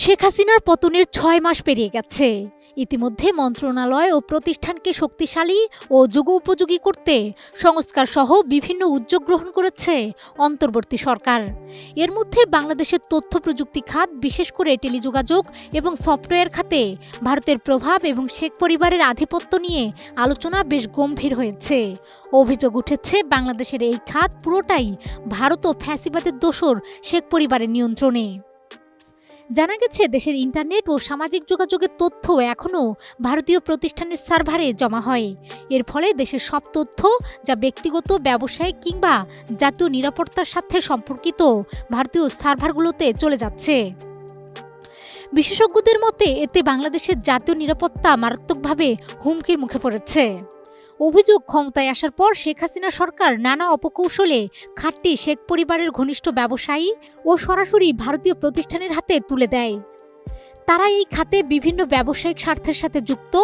শেখ হাসিনার পতনের ৬ মাস পেরিয়ে গেছে। ইতিমধ্যে মন্ত্রণালয় ও প্রতিষ্ঠানকে শক্তিশালী ও যুগোপযোগী করতে সংস্কার সহ বিভিন্ন উদ্যোগ গ্রহণ করেছে অন্তর্বর্তী সরকার। এর মধ্যে বাংলাদেশের তথ্য প্রযুক্তি খাত, বিশেষ করে টেলিযোগাযোগ এবং সফটওয়্যার খাতে ভারতের প্রভাব এবং শেখ পরিবারের আধিপত্য নিয়ে আলোচনা বেশ গম্ভীর হয়েছে। অভিযোগ উঠেছে বাংলাদেশের এই খাত পুরোটাই ভারত ও ফ্যাসিবাদের দোসর শেখ পরিবারের নিয়ন্ত্রণে। জানা গেছে, দেশের ইন্টারনেট ও সামাজিক যোগাযোগের তথ্য এখনও ভারতীয় প্রতিষ্ঠানের সার্ভারে জমা হয়। এর ফলে দেশের সব তথ্য, যা ব্যক্তিগত, ব্যবসায়িক কিংবা জাতীয় নিরাপত্তার সাথে সম্পর্কিত, ভারতীয় সার্ভারগুলোতে চলে যাচ্ছে। বিশেষজ্ঞদের মতে এতে বাংলাদেশের জাতীয় নিরাপত্তা মারাত্মকভাবে হুমকির মুখে পড়েছে। অভিযোগ, ক্ষমতায় আসার পর শেখ হাসিনা সরকার নানা অপকৌশলে খাতটি শেখ পরিবারের ঘনিষ্ঠ ব্যবসায়ী ও সরাসরি ভারতীয় প্রতিষ্ঠানের হাতে তুলে দেয়। তারা এই খাতে বিভিন্ন ব্যবসায়িক স্বার্থের সাথে যুক্ত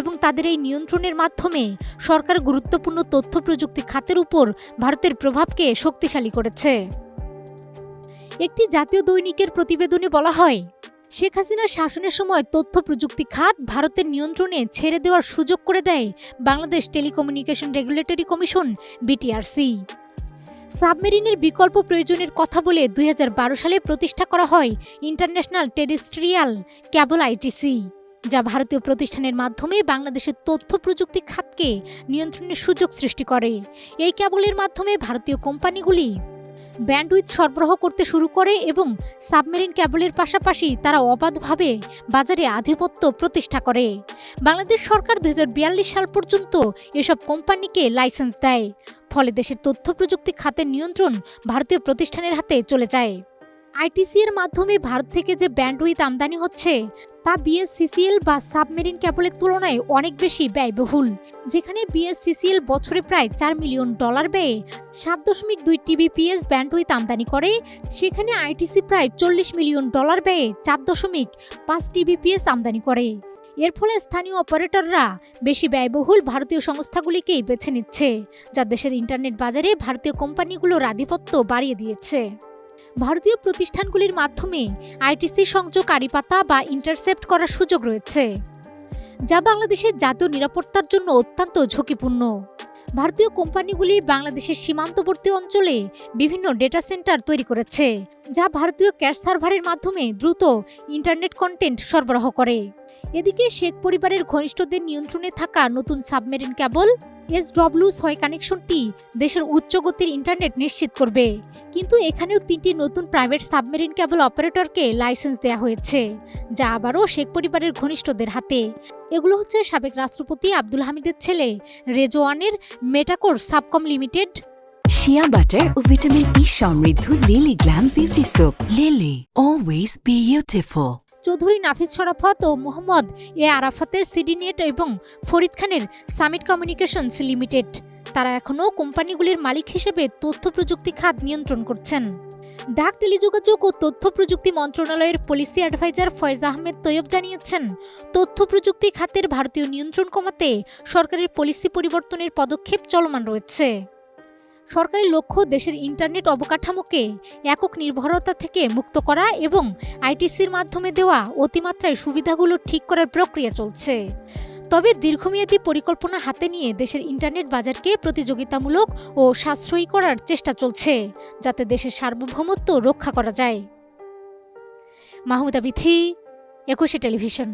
এবং তাদের এই নিয়ন্ত্রণের মাধ্যমে সরকার গুরুত্বপূর্ণ তথ্য প্রযুক্তি খাতের উপর ভারতের প্রভাবকে শক্তিশালী করেছে। একটি জাতীয় দৈনিকের প্রতিবেদনে বলা হয়, শেখ হাসিনার শাসনের সময় তথ্য প্রযুক্তি খাত ভারতের নিয়ন্ত্রণে ছেড়ে দেওয়ার সুযোগ করে দেয় বাংলাদেশ টেলিকমিউনিকেশন রেগুলেটরি কমিশন (বিটিআরসি). সাবমেরিনের বিকল্প প্রয়োজনের কথা বলে ২০১২ সালে প্রতিষ্ঠা করা হয় ইন্টারন্যাশনাল টেরেস্ট্রিয়াল কেবল (আইটিসি), যা ভারতীয় প্রতিষ্ঠানের মাধ্যমে বাংলাদেশের তথ্য প্রযুক্তি খাতকে নিয়ন্ত্রণের সুযোগ সৃষ্টি করে। এই কেবলের মাধ্যমে ভারতীয় কোম্পানিগুলি ব্যান্ডউইথ সরবরাহ করতে শুরু করে এবং সাবমেরিন কেবলের পাশাপাশি তারা অবাধভাবে বাজারে আধিপত্য প্রতিষ্ঠা করে। বাংলাদেশ সরকার ২০৪২ সাল পর্যন্ত এসব কোম্পানিকে লাইসেন্স দেয়। ফলে দেশের তথ্য প্রযুক্তি খাতের নিয়ন্ত্রণ ভারতীয় প্রতিষ্ঠানের হাতে চলে যায়। আইটিসি এর মাধ্যমে ভারত থেকে যে ব্যান্ডউইথ আমদানি হচ্ছে তা বিএসসিসিএল বা সাবমেরিন কেবলের তুলনায় অনেক বেশি ব্যয়বহুল। যেখানে বিএসসিসিএল বছরে প্রায় $৪ মিলিয়ন ব্যয়ে ৭.২ টিবিপিএস ব্যান্ডউইথ আমদানি করে, সেখানে আইটিসি প্রায় $৪০ মিলিয়ন ব্যয়ে ৪.৫ টিবিপিএস আমদানি করে। এর ফলে স্থানীয় অপারেটররা বেশি ব্যয়বহুল ভারতীয় সংস্থাগুলিকেই বেছে নিচ্ছে, যা দেশের ইন্টারনেট বাজারে ভারতীয় কোম্পানিগুলোর আধিপত্য বাড়িয়ে দিয়েছে। ভারতীয় প্রতিষ্ঠানগুলির মাধ্যমে আইটিসি সংযোগকারীপাতা বা ইন্টারসেপ্ট করার সুযোগ রয়েছে, যা বাংলাদেশের জাতীয় নিরাপত্তার জন্য অত্যন্ত ঝুঁকিপূর্ণ। ভারতীয় কোম্পানিগুলি বাংলাদেশের সীমান্তবর্তী অঞ্চলে বিভিন্ন ডেটা সেন্টার তৈরি করেছে, যা ভারতীয় ক্যাশ সার্ভারের মাধ্যমে দ্রুত ইন্টারনেট কন্টেন্ট সরবরাহ করে। এদিকে শেখ পরিবারের ঘনিষ্ঠদের নিয়ন্ত্রণে থাকা নতুন সাবমেরিন কেবল SW6 কানেকশনটি দেশের উচ্চ গতির ইন্টারনেট নিশ্চিত করবে। কিন্তু এখানেও ৩টি নতুন প্রাইভেট সাবমেরিন কেবল অপারেটরকে লাইসেন্স দেওয়া হয়েছে, যা আবারও শেখ পরিবারের ঘনিষ্ঠদের হাতে। এগুলো হচ্ছে সাবেক রাষ্ট্রপতি আব্দুল হামিদের ছেলে রেজওয়ানের Metacore Subcom Limited, shea butter ও ভিটামিন ই সমৃদ্ধ Lily Glam beauty soap. Lily, always beautiful. Chowdhury Nafis Sharafat ও মোহাম্মদ এ আরাফাতের সিডিনেট এবং ফরিদ খানের সামিট কমিউনিকেশনস লিমিটেড। তারা এখনও কোম্পানিগুলির মালিক হিসেবে তথ্য প্রযুক্তি খাত নিয়ন্ত্রণ করছেন। ডাক, টেলিযোগাযোগ ও তথ্য প্রযুক্তি মন্ত্রণালয়ের পলিসি অ্যাডভাইজার ফয়েজ আহমেদ তৈয়ব জানিয়েছেন, তথ্য প্রযুক্তি খাতের ভারতীয় নিয়ন্ত্রণ কমাতে সরকারের পলিসি পরিবর্তনের পদক্ষেপ চলমান রয়েছে। সরকারের লক্ষ্য দেশের ইন্টারনেট অবকাঠামোকে একক নির্ভরতা থেকে মুক্ত করা এবং আইটিসির মাধ্যমে দেওয়া অতিমাত্রায় সুবিধাগুলো ঠিক করার প্রক্রিয়া চলছে। তবে দীর্ঘমেয়াদী পরিকল্পনা হাতে নিয়ে দেশের ইন্টারনেট বাজারকে প্রতিযোগিতামূলক ও সাশ্রয়ী করার চেষ্টা চলছে, যাতে দেশের সার্বভৌমত্ব রক্ষা করা যায়। মাহমুদা বিথি, ২১শে টেলিভিশন।